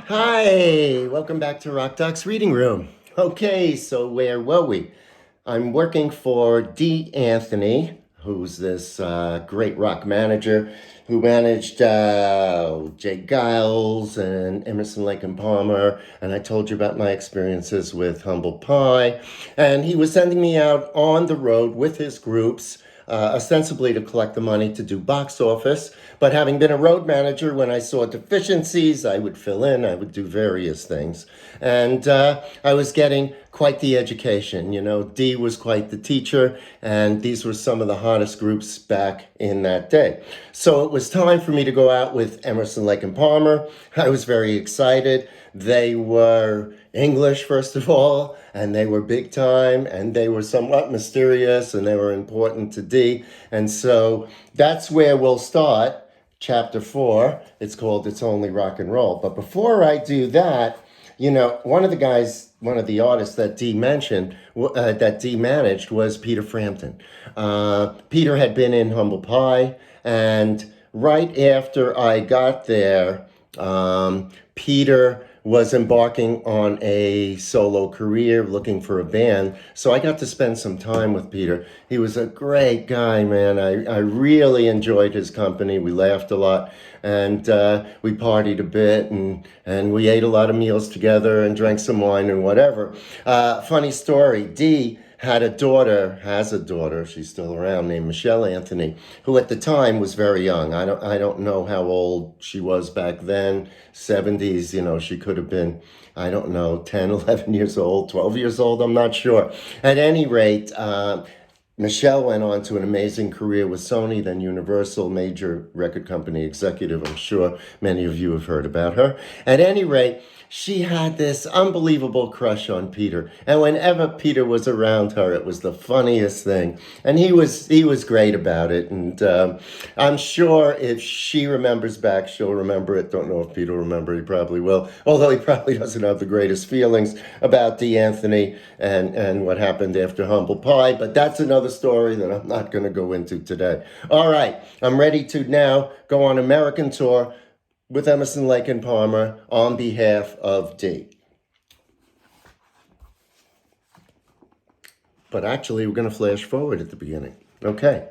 Hi, welcome back to Rock Doc's Reading Room. Okay, so where were we? I'm working for D. Anthony, who's this great rock manager who managed Jay Giles and Emerson, Lake and Palmer. And I told you about my experiences with Humble Pie. And he was sending me out on the road with his groups, ostensibly to collect the money to do box office. But having been a road manager, when I saw deficiencies, I would fill in, I would do various things. And I was getting quite the education. You know, Dee was quite the teacher, and these were some of the hottest groups back in that day. So it was time for me to go out with Emerson, Lake and Palmer. I was very excited. They were English, first of all, and they were big time, and they were somewhat mysterious, and they were important to Dee. And so that's where we'll start. Chapter 4, it's called It's Only Rock and Roll. But before I do that, you know, one of the artists that Dee mentioned, that Dee managed was Peter Frampton. Peter had been in Humble Pie, and right after I got there, Peter was embarking on a solo career, looking for a band. So I got to spend some time with Peter. He was a great guy, man. I really enjoyed his company. We laughed a lot, and we partied a bit, and we ate a lot of meals together and drank some wine and whatever. Funny story, Dee has a daughter, she's still around, named Michelle Anthony, who at the time was very young. I don't know how old she was back then, 70s, you know, she could have been, I don't know, 10, 11 years old, 12 years old, I'm not sure. At any rate, Michelle went on to an amazing career with Sony, then Universal, major record company executive. I'm sure many of you have heard about her. At any rate, she had this unbelievable crush on Peter. And whenever Peter was around her, it was the funniest thing. And he was great about it. And I'm sure if she remembers back, she'll remember it. Don't know if Peter will remember. He probably will. Although he probably doesn't have the greatest feelings about Dee Anthony and what happened after Humble Pie. But that's another story that I'm not going to go into today. All right, I'm ready to now go on American tour with Emerson, Lake and Palmer on behalf of Dee. But actually, we're going to flash forward at the beginning. Okay.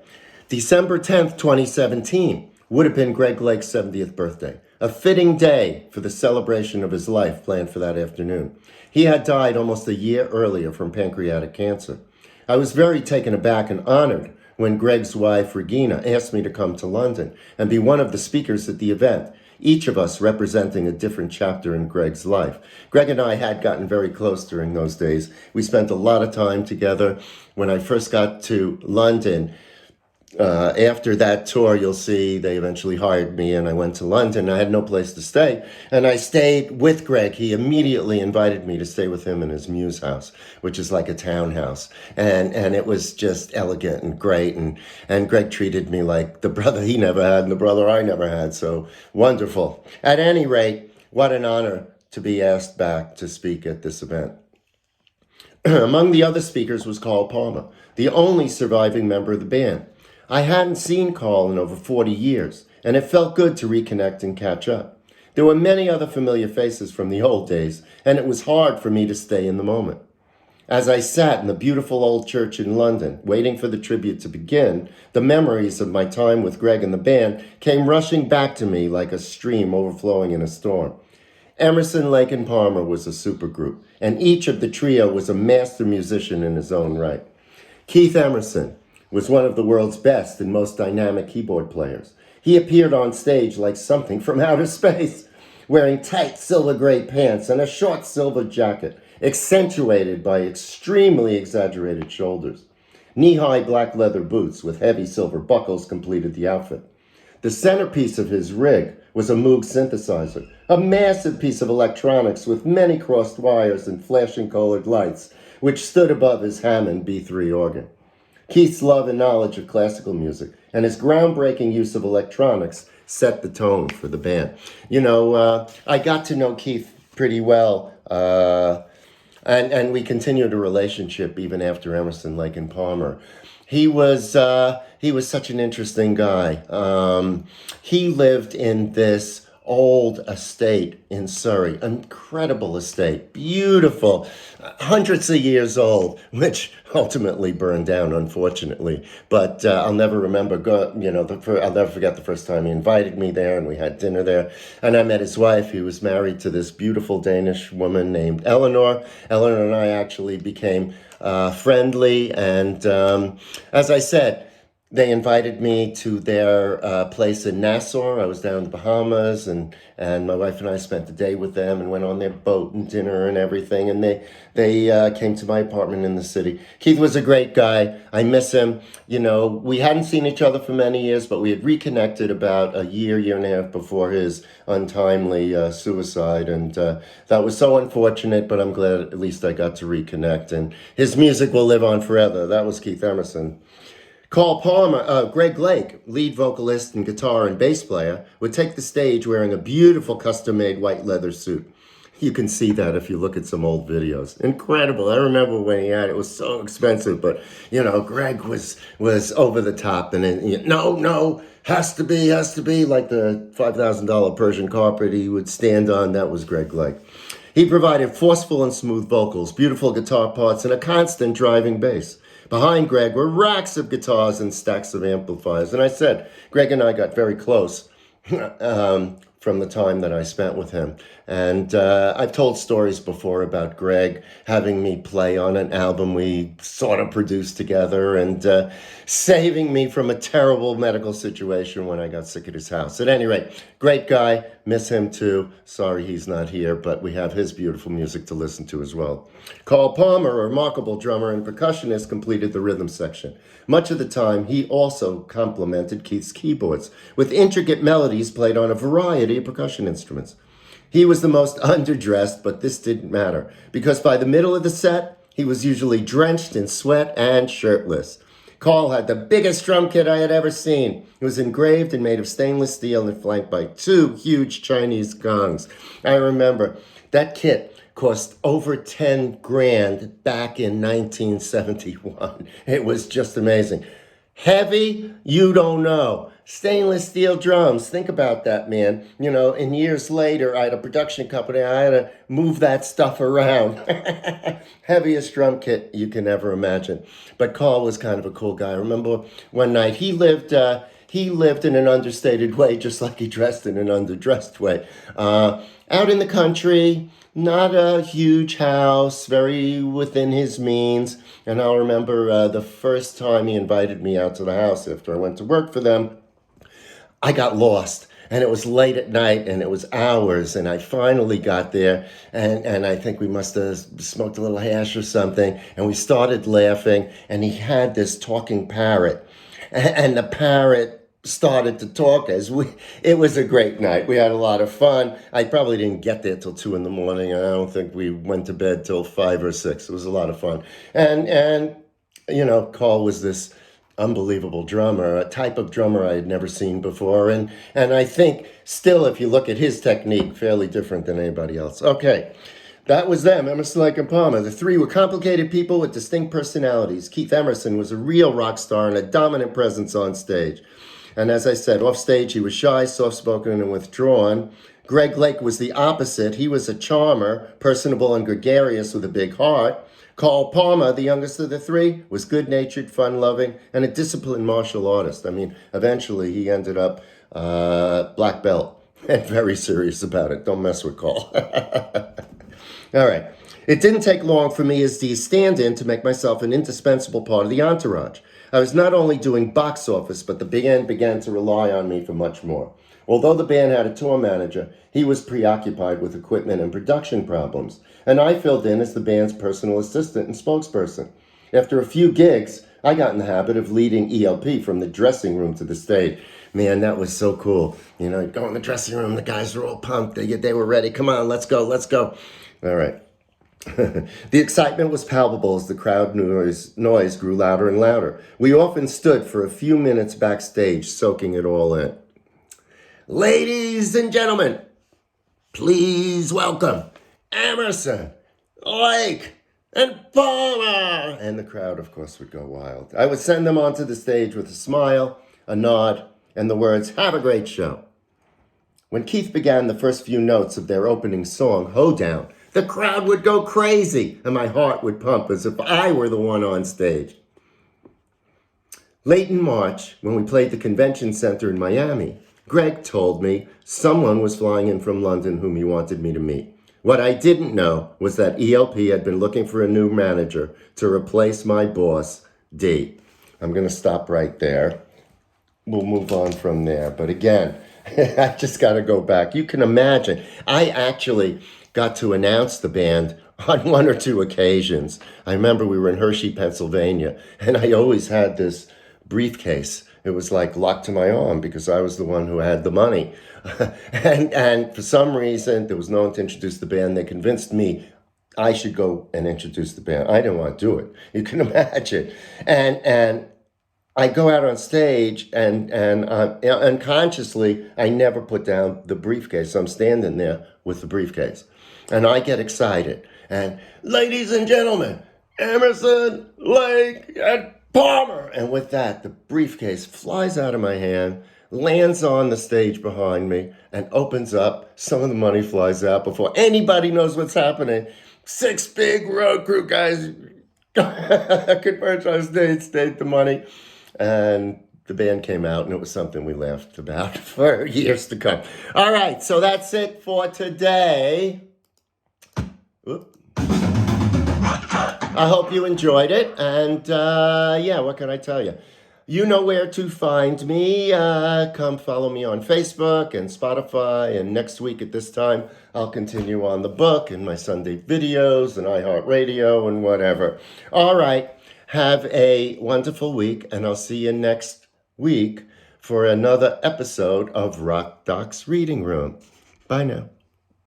December 10th, 2017 would have been Greg Lake's 70th birthday, a fitting day for the celebration of his life planned for that afternoon. He had died almost a year earlier from pancreatic cancer. I was very taken aback and honored when Greg's wife, Regina, asked me to come to London and be one of the speakers at the event, each of us representing a different chapter in Greg's life. Greg and I had gotten very close during those days. We spent a lot of time together. When I first got to London, after that tour, you'll see they eventually hired me and I went to London. I had no place to stay, and I stayed with Greg. He immediately invited me to stay with him in his Muse house, which is like a townhouse, and it was just elegant and great, and Greg treated me like the brother he never had and the brother I never had, so wonderful. At any rate, what an honor to be asked back to speak at this event. Among the other speakers was Carl Palmer, the only surviving member of the band. I hadn't seen Carl in over 40 years, and it felt good to reconnect and catch up. There were many other familiar faces from the old days, and it was hard for me to stay in the moment. As I sat in the beautiful old church in London, waiting for the tribute to begin, the memories of my time with Greg and the band came rushing back to me like a stream overflowing in a storm. Emerson, Lake and Palmer was a supergroup, and each of the trio was a master musician in his own right. Keith Emerson was one of the world's best and most dynamic keyboard players. He appeared on stage like something from outer space, wearing tight silver gray pants and a short silver jacket, accentuated by extremely exaggerated shoulders. Knee-high black leather boots with heavy silver buckles completed the outfit. The centerpiece of his rig was a Moog synthesizer, a massive piece of electronics with many crossed wires and flashing colored lights, which stood above his Hammond B3 organ. Keith's love and knowledge of classical music and his groundbreaking use of electronics set the tone for the band. You know, I got to know Keith pretty well, and we continued a relationship even after Emerson, Lake and Palmer. He was such an interesting guy. He lived in this old estate in Surrey. Incredible estate, beautiful, hundreds of years old, which ultimately burned down, unfortunately. But I'll never remember, I'll never forget the first time he invited me there, and we had dinner there. And I met his wife. He was married to this beautiful Danish woman named Eleanor. Eleanor and I actually became friendly, and as I said, they invited me to their place in Nassau. I was down in the Bahamas, and my wife and I spent the day with them and went on their boat and dinner and everything. And they came to my apartment in the city. Keith was a great guy. I miss him. We hadn't seen each other for many years, but we had reconnected about a year and a half before his untimely suicide. And that was so unfortunate, but I'm glad at least I got to reconnect. And his music will live on forever. That was Keith Emerson. Greg Lake, lead vocalist and guitar and bass player, would take the stage wearing a beautiful custom-made white leather suit. You can see that if you look at some old videos. Incredible. I remember when he had it. It was so expensive, but, Greg was over the top. And then, no, has to be, like the $5,000 Persian carpet he would stand on. That was Greg Lake. He provided forceful and smooth vocals, beautiful guitar parts, and a constant driving bass. Behind Greg were racks of guitars and stacks of amplifiers. And I said, Greg and I got very close from the time that I spent with him. And I've told stories before about Greg having me play on an album we sort of produced together, and saving me from a terrible medical situation when I got sick at his house. At any rate, great guy. Miss him too. Sorry he's not here, but we have his beautiful music to listen to as well. Carl Palmer, a remarkable drummer and percussionist, completed the rhythm section. Much of the time, he also complemented Keith's keyboards with intricate melodies played on a variety of percussion instruments. He was the most underdressed, but this didn't matter, because by the middle of the set, he was usually drenched in sweat and shirtless. Carl had the biggest drum kit I had ever seen. It was engraved and made of stainless steel and flanked by 2 huge Chinese gongs. I remember that kit cost over 10 grand back in 1971. It was just amazing. Heavy, you don't know. Stainless steel drums. Think about that, man. And years later, I had a production company. I had to move that stuff around. Heaviest drum kit you can ever imagine. But Carl was kind of a cool guy. I remember one night he lived in an understated way, just like he dressed in an underdressed way. Out in the country, not a huge house, very within his means. And I'll remember the first time he invited me out to the house after I went to work for them. I got lost, and it was late at night, and it was hours, and I finally got there, and I think we must have smoked a little hash or something, and we started laughing, and he had this talking parrot, and the parrot started to talk it was a great night. We had a lot of fun. I probably didn't get there till 2 a.m, and I don't think we went to bed till 5 or 6. It was a lot of fun. And Carl was this unbelievable drummer, a type of drummer I had never seen before. And I think still, if you look at his technique, fairly different than anybody else. Okay. That was them, Emerson, Lake, and Palmer. The 3 were complicated people with distinct personalities. Keith Emerson was a real rock star and a dominant presence on stage. And as I said, off stage, he was shy, soft-spoken, and withdrawn. Greg Lake was the opposite. He was a charmer, personable and gregarious with a big heart. Carl Palmer, the youngest of the 3, was good-natured, fun-loving, and a disciplined martial artist. I mean, eventually he ended up black belt and very serious about it. Don't mess with Carl. All right. It didn't take long for me as the stand-in to make myself an indispensable part of the entourage. I was not only doing box office, but the band began to rely on me for much more. Although the band had a tour manager, he was preoccupied with equipment and production problems, and I filled in as the band's personal assistant and spokesperson. After a few gigs, I got in the habit of leading ELP from the dressing room to the stage. Man, that was so cool. Go in the dressing room, the guys were all pumped. They were ready. Come on, let's go. All right. The excitement was palpable as the crowd noise grew louder and louder. We often stood for a few minutes backstage, soaking it all in. Ladies and gentlemen, please welcome Emerson, Lake, and Palmer. And the crowd, of course, would go wild. I would send them onto the stage with a smile, a nod, and the words, "Have a great show." When Keith began the first few notes of their opening song, Hoedown, the crowd would go crazy and my heart would pump as if I were the one on stage. Late in March, when we played the convention center in Miami, Greg told me someone was flying in from London whom he wanted me to meet. What I didn't know was that ELP had been looking for a new manager to replace my boss, D. I'm going to stop right there. We'll move on from there. But again, I just got to go back. You can imagine, I actually got to announce the band on one or two occasions. I remember we were in Hershey, Pennsylvania, and I always had this briefcase. It was like locked to my arm because I was the one who had the money. and for some reason, there was no one to introduce the band. They convinced me I should go and introduce the band. I didn't want to do it. You can imagine. And I go out on stage and unconsciously, I never put down the briefcase. So I'm standing there with the briefcase and I get excited. And ladies and gentlemen, Emerson, Lake, and Palmer. And with that, the briefcase flies out of my hand, lands on the stage behind me, and opens up. Some of the money flies out before anybody knows what's happening. 6 big road crew guys converge on stage, take the money. And the band came out, and it was something we laughed about for years to come. All right, so that's it for today. Oop. I hope you enjoyed it, and yeah, what can I tell you? You know where to find me. Come follow me on Facebook and Spotify, and next week at this time, I'll continue on the book and my Sunday videos and iHeartRadio and whatever. All right, have a wonderful week, and I'll see you next week for another episode of Rock Doc's Reading Room. Bye now.